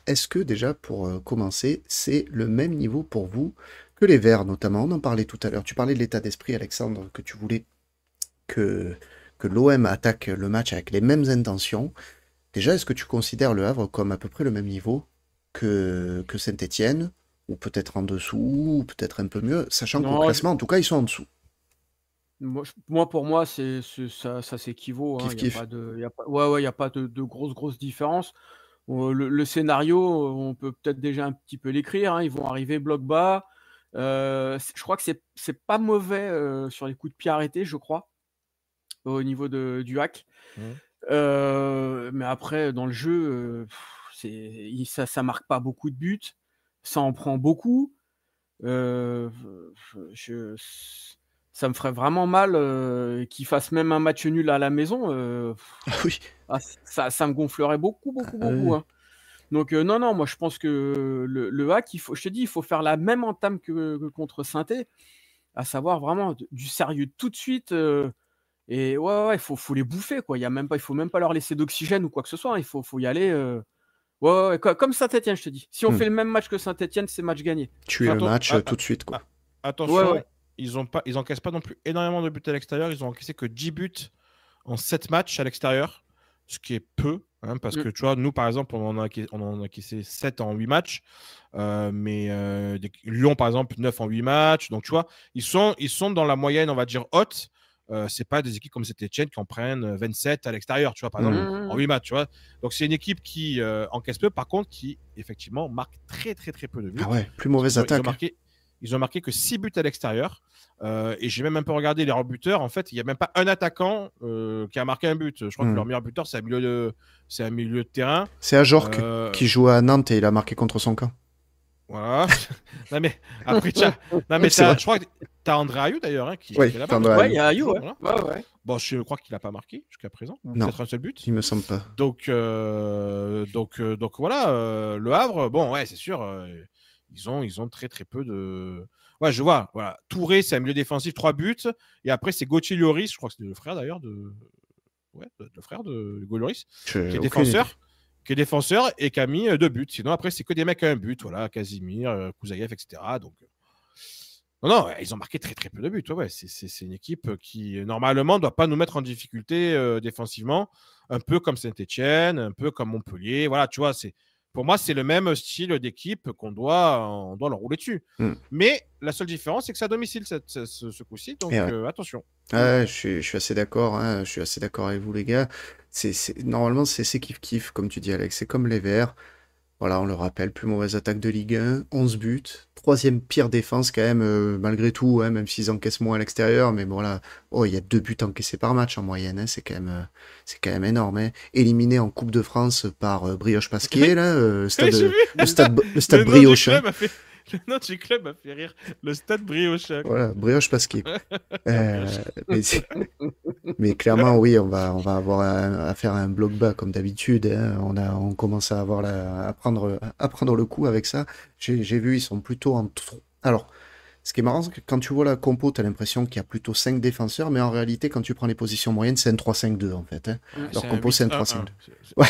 est-ce que déjà, pour commencer, c'est le même niveau pour vous que les Verts, notamment? On en parlait tout à l'heure. Tu parlais de l'état d'esprit, Alexandre, que tu voulais que, que l'OM attaque le match avec les mêmes intentions. Déjà, est-ce que tu considères le Havre comme à peu près le même niveau que Saint-Étienne, ou peut-être en dessous, ou peut-être un peu mieux, sachant qu'au Non, classement, en tout cas, ils sont en dessous. pour moi, ça s'équivaut, hein. Kiff Il n'y a kiff. pas il y a pas de grosses différences. Le scénario, on peut peut-être déjà un petit peu l'écrire, hein. Ils vont arriver bloc bas. Je crois que c'est pas mauvais sur les coups de pied arrêtés, je crois, au niveau du hack. Mhm. Mais après, dans le jeu, ça marque pas beaucoup de buts. Ça en prend beaucoup. Euh, je, Ça me ferait vraiment mal qu'ils fassent même un match nul à la maison. Ah oui. Ça me gonflerait beaucoup, beaucoup, beaucoup, Euh, hein. Donc non, moi je pense que le hack, je te dis, il faut faire la même entame que contre Saint-Étienne, à savoir vraiment du sérieux tout de suite. Et ouais, faut les bouffer, quoi. Il faut même pas leur laisser d'oxygène ou quoi que ce soit, hein. Faut y aller. Ouais, comme Saint-Étienne, je te dis. Si on fait le même match que Saint-Étienne, c'est match gagné. tuer le match tout de suite, quoi. Attention, Ouais. ils encaissent pas non plus énormément de buts à l'extérieur. Ils ont encaissé que 10 buts en 7 matchs à l'extérieur, ce qui est peu, hein, parce que tu vois, nous par exemple, on en a encaissé 7 en 8 matchs, Lyon par exemple, 9 en 8 matchs. Donc tu vois, ils sont dans la moyenne, on va dire, haute. C'est pas des équipes comme Saint-Étienne qui en prennent 27 à l'extérieur, tu vois, par exemple, en 8 matchs, tu vois. Donc c'est une équipe qui encaisse peu, par contre, qui effectivement marque très très très peu de buts. Ah ouais, plus mauvaise attaque. Ils ont marqué que 6 buts à l'extérieur. Et j'ai même un peu regardé les buteurs. En fait, il n'y a même pas un attaquant qui a marqué un but. Je crois que leur meilleur buteur, c'est un milieu de terrain. C'est Ajorc qui joue à Nantes et il a marqué contre son camp. Voilà. Non, mais après, je crois que tu as André Ayou d'ailleurs, hein, qui est là-bas. Ouais, il y a Ayou. Ouais. Voilà. Ouais. Bon, je crois qu'il n'a pas marqué jusqu'à présent. Peut-être un seul but. Il me semble pas. Donc voilà, le Havre, bon, ouais, c'est sûr. Ils ont très très peu de. Ouais, je vois. Voilà. Touré, c'est un milieu défensif, 3 buts. Et après, c'est Gauthier Lloris, je crois que c'est le frère d'ailleurs de. Ouais, le frère de Hugo Lloris, qui est défenseur et qui a mis 2 buts. Sinon, après, c'est que des mecs à un but. Voilà, Casimir, Kouzaïev, etc. Donc. Non, ils ont marqué très très peu de buts. Ouais, c'est une équipe qui, normalement, ne doit pas nous mettre en difficulté défensivement. Un peu comme Saint-Étienne, un peu comme Montpellier. Voilà, tu vois, pour moi, c'est le même style d'équipe on doit leur rouler dessus. Mais la seule différence, c'est que c'est à domicile ce coup-ci. Donc, attention. Ouais, je suis assez d'accord. Hein, je suis assez d'accord avec vous, les gars. Normalement, c'est kiff-kiff, comme tu dis, Alex. C'est comme les Verts. Voilà, on le rappelle, plus mauvaise attaque de Ligue 1, 11 buts. Troisième pire défense quand même, malgré tout, hein, même s'ils encaissent moins à l'extérieur. Mais bon là, il y a 2 buts encaissés par match en moyenne. Hein, c'est quand même énorme. Hein. Éliminé en Coupe de France par Brioche Pasquier, là, le stade Brioche. Le nom du club m'a fait rire. Le stade Brioche. Voilà, Brioche Pasquier. Mais clairement, oui, on va avoir à faire un bloc bas comme d'habitude. Hein. On commence à avoir à prendre le coup avec ça. J'ai vu, ils sont plutôt en. Alors, ce qui est marrant, c'est que quand tu vois la compo, tu as l'impression qu'il y a plutôt 5 défenseurs, mais en réalité, quand tu prends les positions moyennes, c'est un 3-5-2 en fait. Hein. Leur compo, c'est un 3-5-2. Ouais,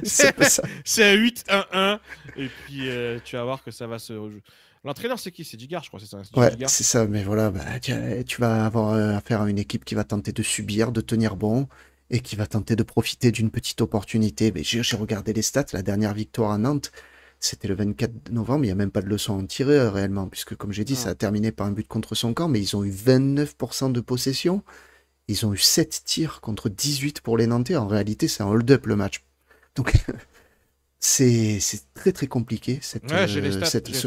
c'est un 8-1-1. Et puis, tu vas voir que ça va se rejouer. L'entraîneur, c'est qui? C'est Digard, je crois. C'est ça. Ouais, c'est ça. Mais voilà, tu vas avoir affaire à une équipe qui va tenter de subir, de tenir bon, et qui va tenter de profiter d'une petite opportunité. Mais j'ai regardé les stats. La dernière victoire à Nantes, c'était le 24 novembre. Il n'y a même pas de leçon à en tirer réellement, puisque comme j'ai dit, ça a terminé par un but contre son camp. Mais ils ont eu 29% de possession. Ils ont eu 7 tirs contre 18 pour les Nantais. En réalité, c'est un hold-up le match. Donc. C'est très très compliqué ce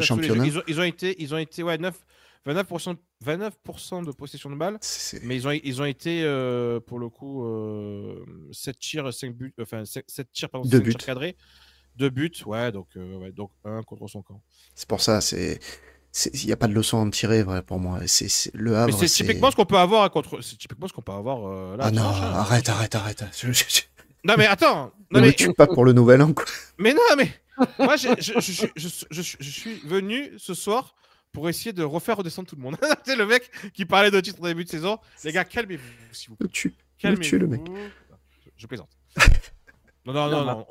championnat. Ils ont été 29% de possession de balles, mais ils ont été pour le coup 7 tirs, 5 buts, enfin 7 tirs, pardon, 2 5 buts. tirs cadrés, 2 buts, donc un contre son camp. C'est pour ça, il n'y a pas de leçon à en tirer pour moi. Le Havre. Mais c'est typiquement ce qu'on peut avoir contre. C'est typiquement ce qu'on peut avoir là. Ah non, arrête. Non mais attends. Ne me tue pas pour le nouvel an, quoi. Mais non, mais moi je suis venu ce soir pour essayer de refaire redescendre tout le monde. C'est le mec qui parlait de titre au début de saison. Les gars, calmez-vous, s'il vous plaît. Calmez-vous, le mec. Je plaisante. Non.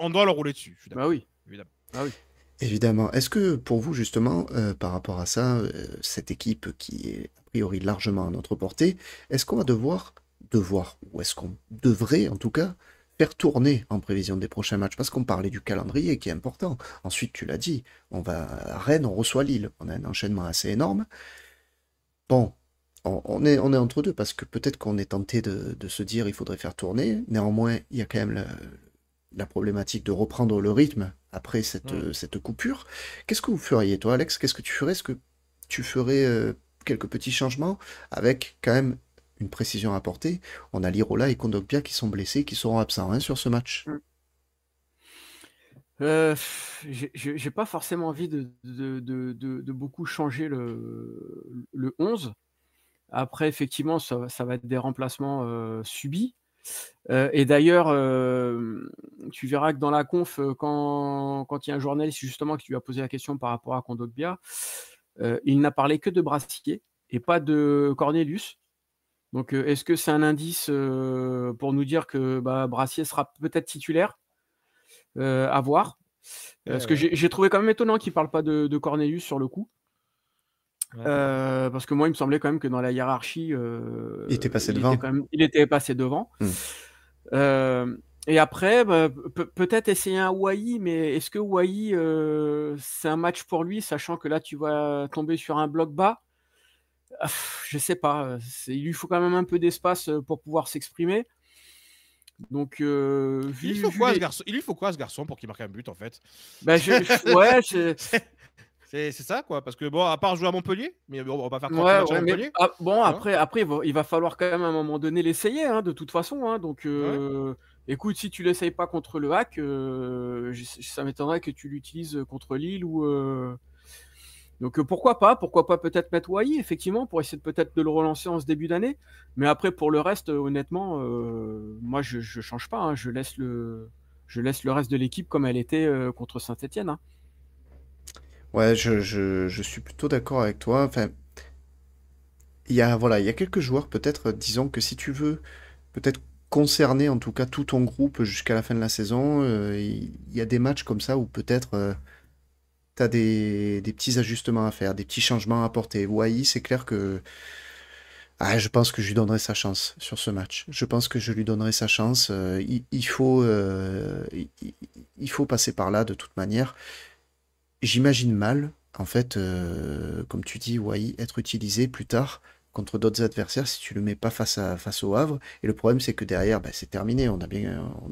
On doit leur rouler dessus. Bah oui. évidemment. Ah oui. Évidemment. Est-ce que pour vous, justement, par rapport à ça, cette équipe qui est a priori largement à notre portée, est-ce qu'on va devoir, ou est-ce qu'on devrait en tout cas, faire tourner en prévision des prochains matchs? Parce qu'on parlait du calendrier qui est important. Ensuite, tu l'as dit, on va à Rennes, on reçoit Lille. On a un enchaînement assez énorme. Bon, on est entre deux parce que peut-être qu'on est tenté de se dire il faudrait faire tourner. Néanmoins, il y a quand même la problématique de reprendre le rythme après cette coupure. Qu'est-ce que vous feriez, toi, Alex? Qu'est-ce que tu ferais? Est-ce que tu ferais quelques petits changements avec quand même une précision à apporter? On a Lirola et Kondogbia qui sont blessés, qui seront absents hein, sur ce match. J'ai pas forcément envie de beaucoup changer le 11. Après, effectivement, ça va être des remplacements subis. Et d'ailleurs, tu verras que dans la conf, quand il y a un journaliste justement qui lui a posé la question par rapport à Kondogbia, il n'a parlé que de Brassier et pas de Cornelius. Donc, est-ce que c'est un indice pour nous dire que Brassier sera peut-être titulaire? À voir. Parce que j'ai trouvé quand même étonnant qu'il ne parle pas de Cornelius sur le coup. Ouais. Parce que moi, il me semblait quand même que dans la hiérarchie, Il était passé devant. il était passé devant. Et après, peut-être essayer un Wai, mais est-ce que Wai, c'est un match pour lui, sachant que là, tu vas tomber sur un bloc bas? Je sais pas. Il lui faut quand même un peu d'espace pour pouvoir s'exprimer. Donc, Il lui faut quoi, ce garçon, pour qu'il marque un but, en fait? C'est ça, quoi. Parce que, bon, à part jouer à Montpellier, mais bon, on va pas faire 30 matchs à Montpellier. Après, il va falloir quand même à un moment donné l'essayer, hein, de toute façon. Hein, donc, écoute, si tu l'essayes pas contre le Hack, ça m'étonnerait que tu l'utilises contre Lille ou. Donc pourquoi pas peut-être mettre Wai, effectivement, pour essayer peut-être de le relancer en ce début d'année. Mais après, pour le reste, honnêtement, moi, je change pas. Hein, je laisse le reste de l'équipe comme elle était contre Saint-Etienne. Hein. Ouais, je suis plutôt d'accord avec toi. Enfin, il y a quelques joueurs, peut-être, disons que si tu veux, peut-être concerner en tout cas tout ton groupe jusqu'à la fin de la saison, il y a des matchs comme ça où peut-être tu as des petits ajustements à faire, des petits changements à apporter. Wai, c'est clair que je pense que je lui donnerai sa chance sur ce match. Je pense que je lui donnerai sa chance. Il faut passer par là de toute manière. J'imagine mal, en fait, comme tu dis, Wai, être utilisé plus tard contre d'autres adversaires si tu le mets pas face au Havre. Et le problème, c'est que derrière, c'est terminé. On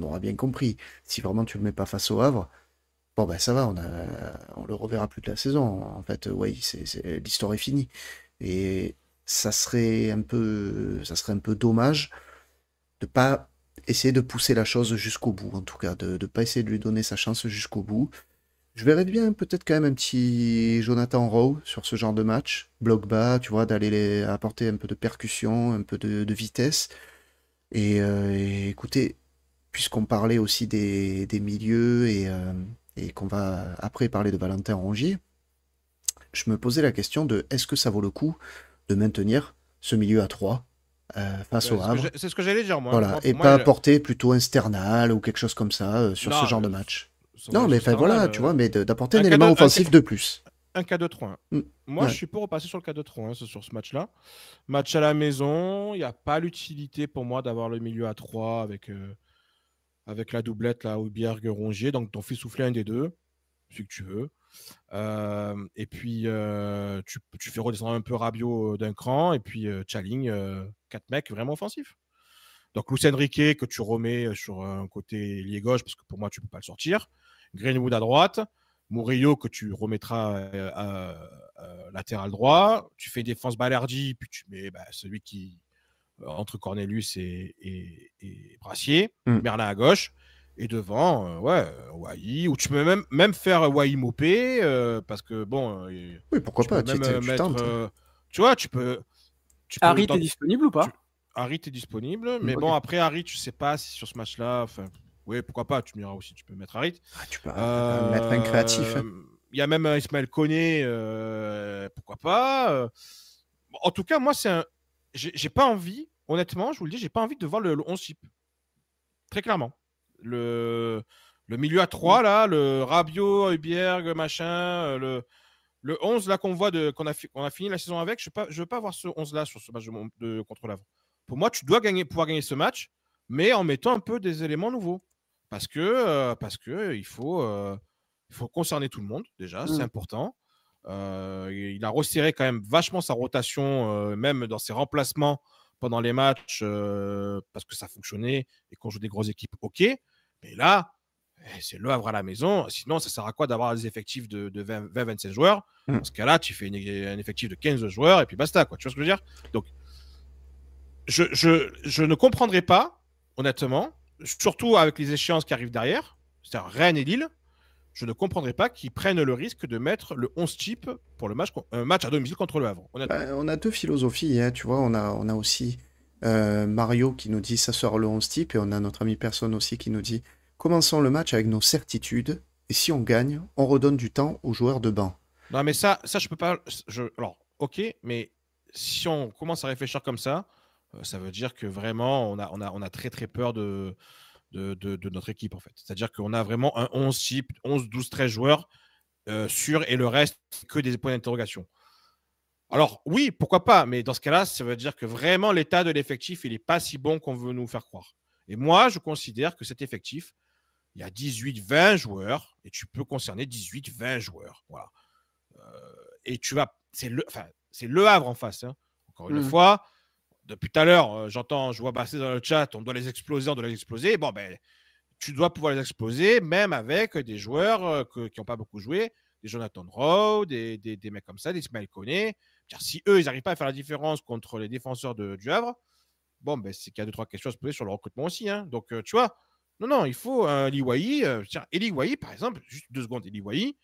aura bien compris. Si vraiment tu le mets pas face au Havre, bon, ça va, on le reverra plus de la saison. En fait, Wai, l'histoire est finie. Et ça serait un peu dommage de pas essayer de pousser la chose jusqu'au bout, en tout cas, de pas essayer de lui donner sa chance jusqu'au bout. Je verrais bien peut-être quand même un petit Jonathan Rowe sur ce genre de match. Bloc bas, tu vois, d'aller apporter un peu de percussion, un peu de vitesse. Et écoutez, puisqu'on parlait aussi des milieux et qu'on va après parler de Valentin Rongier, je me posais la question de est-ce que ça vaut le coup de maintenir ce milieu à 3 face au Havre? C'est ce que j'allais dire, moi. Voilà, et pas apporter plutôt un Sternal ou quelque chose comme ça sur ce genre de match. Non, mais voilà, tu vois, mais d'apporter un élément offensif de plus. Un 4-2-3-1. Moi, je suis pour repasser sur le 4-2-3-1 sur ce match-là. Match à la maison, il n'y a pas l'utilité pour moi d'avoir le milieu à 3 avec la doublette, là, Houbière, Rongier. Donc, t'en fais souffler un des deux, celui que tu veux. Et puis, tu fais redescendre un peu Rabiot d'un cran. Et puis, Tchaling, 4 mecs vraiment offensifs. Donc, Lucien Riquet, que tu remets sur un côté lié gauche, parce que pour moi, tu ne peux pas le sortir. Greenwood à droite. Murillo, que tu remettras latéral droit. Tu fais défense Balerdi, puis tu mets celui qui entre Cornelius et Brassier. Merlin à gauche. Et devant, Wai, ou tu peux même faire Wai Mopé, parce que bon. Oui, pourquoi pas, tu mettre, tu vois, tu peux. Harit est disponible ou pas? Harit est disponible, mais bon, après Harit, je sais pas si sur ce match-là. Oui, pourquoi pas, tu me diras aussi, tu peux mettre Harit. Tu peux mettre un créatif. Il y a même Ismaël Koné, pourquoi pas. En tout cas, moi, j'ai pas envie, honnêtement, je vous le dis, j'ai pas envie de voir le 11 type. Très clairement. Le Le milieu à 3, là, le Rabiot, Heuberg, machin, le 11 là qu'on voit qu'on a fini la saison avec, je veux pas avoir ce 11 là sur ce match contre l'Avre. Pour moi, tu dois pouvoir gagner ce match, mais en mettant un peu des éléments nouveaux. Parce que il faut concerner tout le monde, déjà, c'est important. Il a resserré quand même vachement sa rotation, même dans ses remplacements pendant les matchs, parce que ça fonctionnait et qu'on joue des grosses équipes, ok. Mais là, c'est Le Havre à la maison. Sinon, ça sert à quoi d'avoir des effectifs de 20-25 joueurs? Dans ce cas-là, tu fais un effectif de 15 joueurs et puis basta, quoi. Tu vois ce que je veux dire? Donc, je ne comprendrai pas, honnêtement, surtout avec les échéances qui arrivent derrière, c'est-à-dire Rennes et Lille, je ne comprendrai pas qu'ils prennent le risque de mettre le 11 type pour un match à domicile contre Le Havre. On a deux philosophies, hein, tu vois. On a aussi Mario qui nous dit ça sera le 11 type, et on a notre ami Personne aussi qui nous dit commençons le match avec nos certitudes, et si on gagne, on redonne du temps aux joueurs de banc. Non, mais ça je peux pas. Alors, ok, mais si on commence à réfléchir comme ça veut dire que vraiment, on a très très peur de notre équipe, en fait. C'est-à-dire qu'on a vraiment un 11 type, 11, 12, 13 joueurs sûrs, et le reste, que des points d'interrogation. Alors, oui, pourquoi pas, mais dans ce cas-là, ça veut dire que vraiment, l'état de l'effectif, il n'est pas si bon qu'on veut nous faire croire. Et moi, je considère que cet effectif, il y a 18-20 joueurs, et tu peux concerner 18-20 joueurs. Voilà. Et c'est le Havre en face. Hein. Encore une fois, depuis tout à l'heure, je vois passer dans le chat, on doit les exploser. Bon, ben, tu dois pouvoir les exploser, même avec des joueurs qui n'ont pas beaucoup joué, des Jonathan Rowe, des mecs comme ça, des Ismaël Koné. Si eux, ils n'arrivent pas à faire la différence contre les défenseurs du Havre, bon, ben, c'est qu'il y a 2-3 questions à se poser sur le recrutement aussi. Hein. Donc, tu vois, non, il faut un Eli Wahi. Eli Wahi, par exemple, juste 2 secondes, Eli Wahi,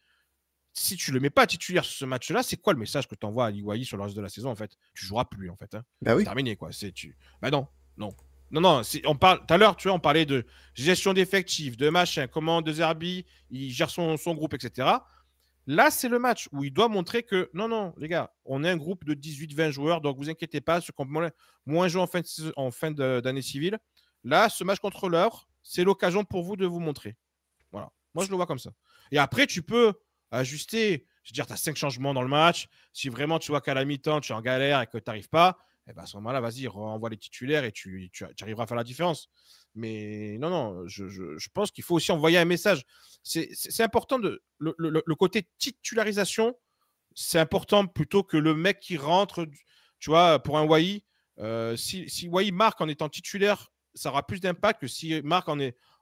si tu le mets pas titulaire sur ce match-là, c'est quoi le message que tu envoies à Ali Wahi sur le reste de la saison, en fait? Tu joueras plus, en fait. Hein. Bah oui. C'est terminé, quoi. Bah non. On parle, tout à l'heure, tu vois, on parlait de gestion d'effectifs, de machin, comment De Zerbi, il gère son groupe, etc. Là, c'est le match où il doit montrer que, non, les gars, on est un groupe de 18-20 joueurs, donc vous inquiétez pas, ceux qui ont moins joué en fin d'année civile. Là, ce match contre l'Havre, c'est l'occasion pour vous de vous montrer. Voilà. Moi, je le vois comme ça. Et après, tu peux ajuster. Je veux dire, tu as 5 changements dans le match. Si vraiment tu vois qu'à la mi-temps, tu es en galère et que tu n'arrives pas, eh ben à ce moment-là, vas-y, renvoie les titulaires et tu arriveras à faire la différence. Mais non, je pense qu'il faut aussi envoyer un message. C'est important, le côté titularisation, c'est important plutôt que le mec qui rentre, tu vois, pour un Wahi. Si Wahi marque en étant titulaire, ça aura plus d'impact que s'il marque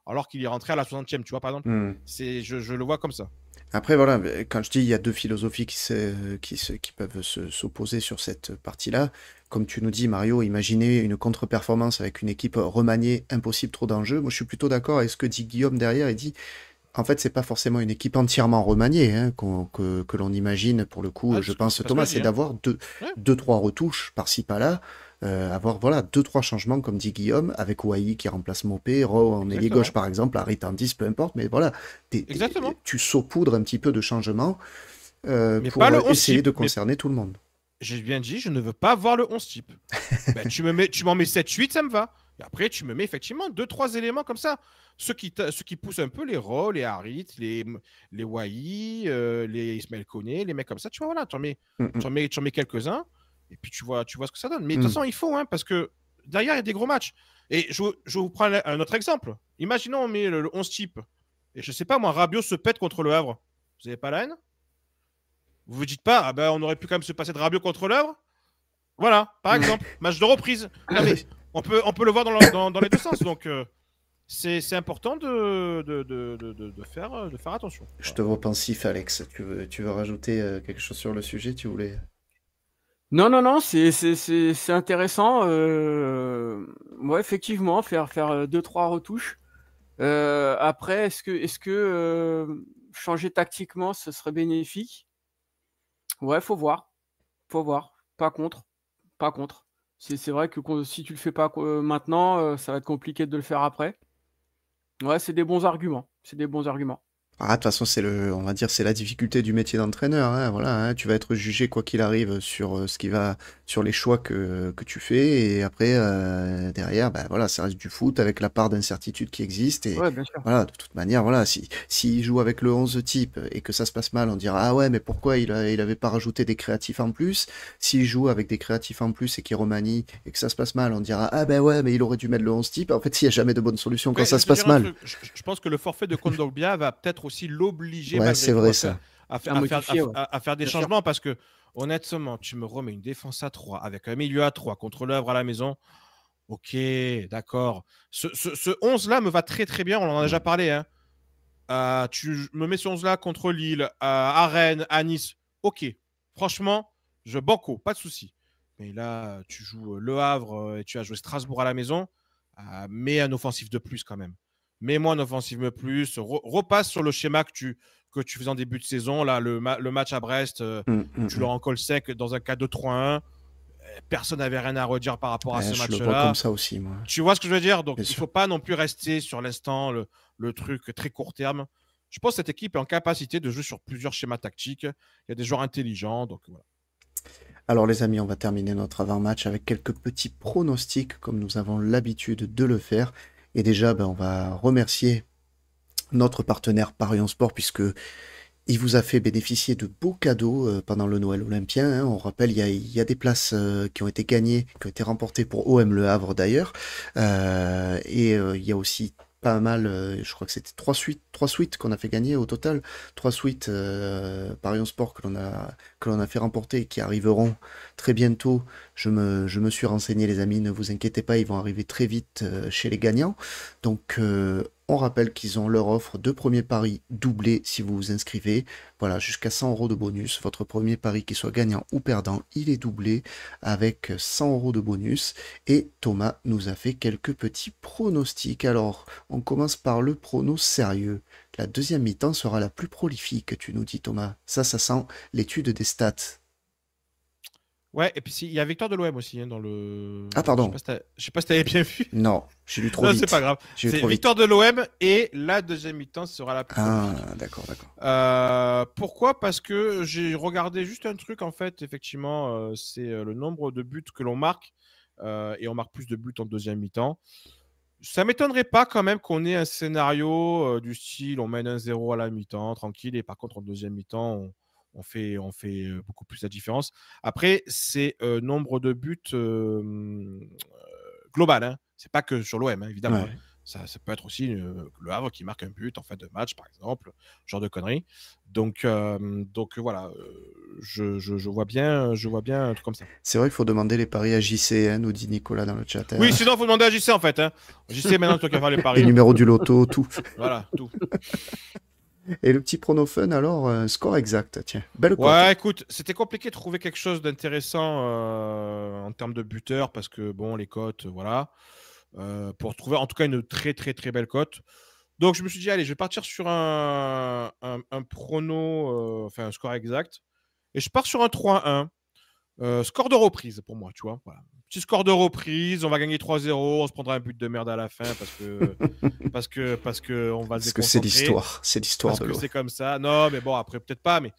alors qu'il est rentré à la 60e, tu vois, par exemple. Je le vois comme ça. Après, voilà, quand je dis il y a deux philosophies qui peuvent s'opposer sur cette partie-là, comme tu nous dis, Mario, imaginez une contre-performance avec une équipe remaniée, impossible, trop d'enjeux. Moi, je suis plutôt d'accord avec ce que dit Guillaume derrière. Il dit, en fait, c'est pas forcément une équipe entièrement remaniée hein, que l'on imagine, pour le coup, je pense, Thomas, c'est d'avoir deux, trois retouches par-ci, par-là. Avoir voilà 2-3 changements comme dit Guillaume avec Wahi qui remplace Mopé, Rowe en ailier gauche par exemple, Harit en 10, peu importe, mais voilà tu saupoudres un petit peu de changements pour essayer de concerner tout le monde. J'ai bien dit, je ne veux pas voir le 11 type. Ben, tu m'en mets 7-8, ça me va. Et après, tu me mets effectivement 2-3 éléments comme ça. Ceux qui poussent un peu les Rowe, les Harit, les Wahi, les Ismaël Koné, les mecs comme ça. Tu vois, voilà, tu en mets quelques-uns. Et puis tu vois ce que ça donne. Mais de toute façon, il faut, hein, parce que derrière, il y a des gros matchs. Et je vous prends un autre exemple. Imaginons, on met le 11 type. Et je sais pas, moi, Rabiot se pète contre le Havre. Vous n'avez pas la haine? Vous vous dites pas, ah ben, on aurait pu quand même se passer de Rabiot contre le Havre? Voilà, par exemple, match de reprise. Non, mais on peut le voir dans les deux sens. Donc, c'est important de faire attention. Je te vois pensif, Alex. Tu veux rajouter quelque chose sur le sujet? Tu voulais... Non, c'est intéressant. Ouais, effectivement, faire 2-3 retouches. Après, est-ce que changer tactiquement, ce serait bénéfique? Ouais, faut voir. Pas contre. C'est vrai que si tu le fais pas maintenant, ça va être compliqué de le faire après. Ouais, c'est des bons arguments. Ah, de toute façon, on va dire, c'est la difficulté du métier d'entraîneur, hein, voilà, hein, tu vas être jugé quoi qu'il arrive sur sur les choix que tu fais, et après, derrière, bah, voilà, ça reste du foot avec la part d'incertitude qui existe, et Ouais, bien sûr. voilà, de toute manière, voilà, s'il joue avec le 11 type et que ça se passe mal, on dira, ah ouais, mais pourquoi il avait pas rajouté des créatifs en plus? S'il joue avec des créatifs en plus et qu'il remanie et que ça se passe mal, on dira, ah ben ouais, mais il aurait dû mettre le 11 type. En fait, il n'y a jamais de bonne solution quand Après, je ça vais se te passe dire un mal. truc. Je pense que le forfait de Kondogbia va peut-être aussi l'obliger Ouais, malgré c'est tout vrai ça. À modifier, ouais. à faire des Bien sûr. changements parce que honnêtement, tu me remets une défense à 3 avec un milieu à 3 contre l'œuvre à la maison. Ok, d'accord. Ce 11-là me va très très bien, on en a déjà parlé. Hein. Tu me mets ce 11-là contre Lille, à Rennes, à Nice. Ok, franchement, je banco, pas de souci. Mais là, tu joues Le Havre et tu as joué Strasbourg à la maison. Mets un offensif de plus quand même. Mets-moi un offensif de plus. Repasse sur le schéma que tu faisais en début de saison. Là, le match à Brest, où tu leur en colles sec dans un 4-2-3-1. Personne n'avait rien à redire par rapport à ce Je le vois comme match-là. ça aussi, moi. Tu vois ce que je veux dire? Donc, Bien il ne sûr. faut pas non plus rester sur l'instant, le truc très court terme. Je pense que cette équipe est en capacité de jouer sur plusieurs schémas tactiques. Il y a des joueurs intelligents. Donc, voilà. Alors les amis, on va terminer notre avant-match avec quelques petits pronostics, comme nous avons l'habitude de le faire. Et déjà, ben, on va remercier notre partenaire Parion Sport, puisque il vous a fait bénéficier de beaux cadeaux pendant le Noël Olympien, hein. On rappelle, il y a des places qui ont été gagnées, qui ont été remportées pour OM Le Havre d'ailleurs. Il y a aussi pas mal, je crois que c'était trois suites qu'on a fait gagner au total. Trois suites Parion Sport que l'on a fait remporter et qui arriveront très bientôt. Je me suis renseigné, les amis, ne vous inquiétez pas, ils vont arriver très vite chez les gagnants. Donc, on rappelle qu'ils ont leur offre de premier pari doublé si vous vous inscrivez. Voilà, jusqu'à 100 euros de bonus. Votre premier pari, qu'il soit gagnant ou perdant, il est doublé avec 100 euros de bonus. Et Thomas nous a fait quelques petits pronostics. Alors, on commence par le prono sérieux. La deuxième mi-temps sera la plus prolifique, tu nous dis Thomas. Ça sent l'étude des stats. Ouais, et puis il y a victoire de l'OM aussi hein, dans le. Ah, pardon. Je sais pas si t'avais bien vu. Non, j'ai lu trop Non, c'est pas vite. grave. J'ai lu C'est trop vite. victoire de l'OM et la deuxième mi-temps sera la plus Ah, prolifique. d'accord, d'accord. Pourquoi? Parce que j'ai regardé juste un truc en fait. Effectivement, c'est le nombre de buts que l'on marque et on marque plus de buts en deuxième mi-temps. Ça m'étonnerait pas quand même qu'on ait un scénario du style on mène 1-0 à la mi-temps, tranquille, et par contre en deuxième mi-temps, on fait beaucoup plus la différence. Après, c'est nombre de buts global, hein. C'est pas que sur l'OM, hein, évidemment. Ouais. Hein. Ça peut être aussi le Havre qui marque un but en fin de match, par exemple, genre de conneries. Donc voilà, je vois bien un truc comme ça. C'est vrai qu'il faut demander les paris à JC, hein, nous dit Nicolas dans le chat. Oui, sinon, il faut demander à JC en fait. Hein. JC, maintenant, toi qui vas faire les paris. Les numéros du loto, tout. Voilà, tout. Et le petit prono fun, alors, score exact, tiens. Belle cote. Ouais, écoute, c'était compliqué de trouver quelque chose d'intéressant en termes de buteur parce que, bon, les cotes, voilà. Pour trouver en tout cas une très, très, très belle cote. Donc, je me suis dit, allez, je vais partir sur un prono, enfin, un score exact. Et je pars sur un 3-1. Score de reprise pour moi, tu vois. Voilà. Petit score de reprise, on va gagner 3-0, on se prendra un but de merde à la fin parce que on va se Parce que c'est déconcentrer. l'histoire. C'est l'histoire Parce de que l'eau. c'est comme ça. Non, mais bon, après, peut-être pas, mais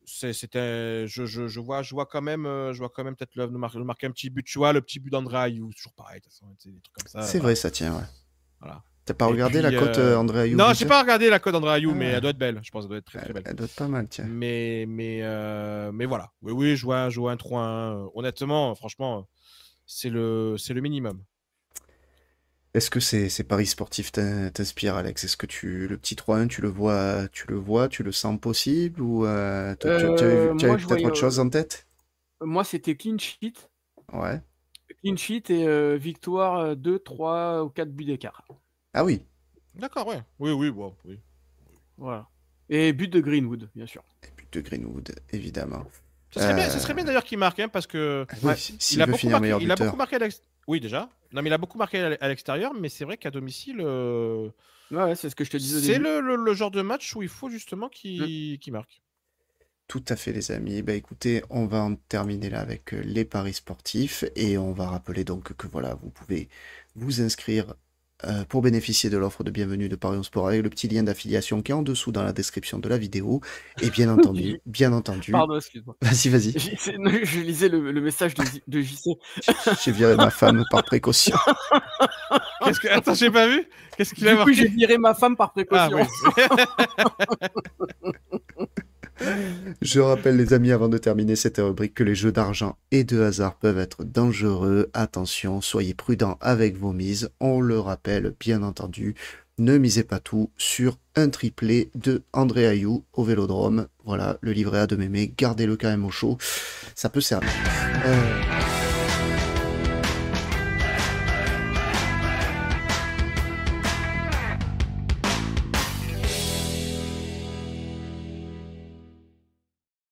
je vois quand même peut-être le marquer un petit but, tu vois, le petit but d'André Ayou, toujours pareil, de toute façon, des trucs comme ça. C'est Voilà. vrai, ça tient, ouais. Voilà. T'as pas Et regardé puis, la cote André Ayou non, buteur? j'ai pas regardé la cote d'André Ayou, mais Ah. elle doit être belle. Je pense qu'elle doit être très, très belle. Elle doit être pas mal, tiens. Mais voilà. Oui, je vois un 3-1. Honnêtement, franchement, c'est le minimum. Est-ce que ces paris sportifs t'inspirent, Alex? Est-ce que le petit 3-1, tu le sens possible, ou tu avais Moi, je peut-être voyais, autre chose en tête? moi, c'était clean sheet. Ouais. Clean sheet et victoire 2, 3 ou 4 buts d'écart. Ah oui. D'accord, ouais. Oui, bon, oui. Voilà. Et but de Greenwood, bien sûr. Et but de Greenwood, évidemment. Ça serait bien d'ailleurs qu'il marque, hein, parce que Oui, Ouais. s'il veut finir meilleur il a buteur. beaucoup marqué Oui, déjà. Non, mais il a beaucoup marqué à l'extérieur, mais c'est vrai qu'à domicile, Ouais, c'est ce que je te disais au c'est début. le genre de match où il faut justement qu'il marque. Tout à fait, les amis. Bah écoutez, on va en terminer là avec les paris sportifs, et on va rappeler donc que voilà, vous pouvez vous inscrire pour bénéficier de l'offre de bienvenue de Parions Sport avec le petit lien d'affiliation qui est en dessous dans la description de la vidéo. Et bien entendu, Pardon, excuse-moi. vas-y. Je lisais le message de JC. J'ai viré ma femme par précaution. Attends, j'ai pas vu. Qu'est-ce qu'il a Du coup, marqué? j'ai viré ma femme par précaution. Je rappelle les amis avant de terminer cette rubrique que les jeux d'argent et de hasard peuvent être dangereux. Attention, soyez prudents avec vos mises. On le rappelle bien entendu, ne misez pas tout sur un triplé de André Ayou au Vélodrome. Voilà, le livret A de Mémé, gardez-le quand même au chaud, ça peut servir.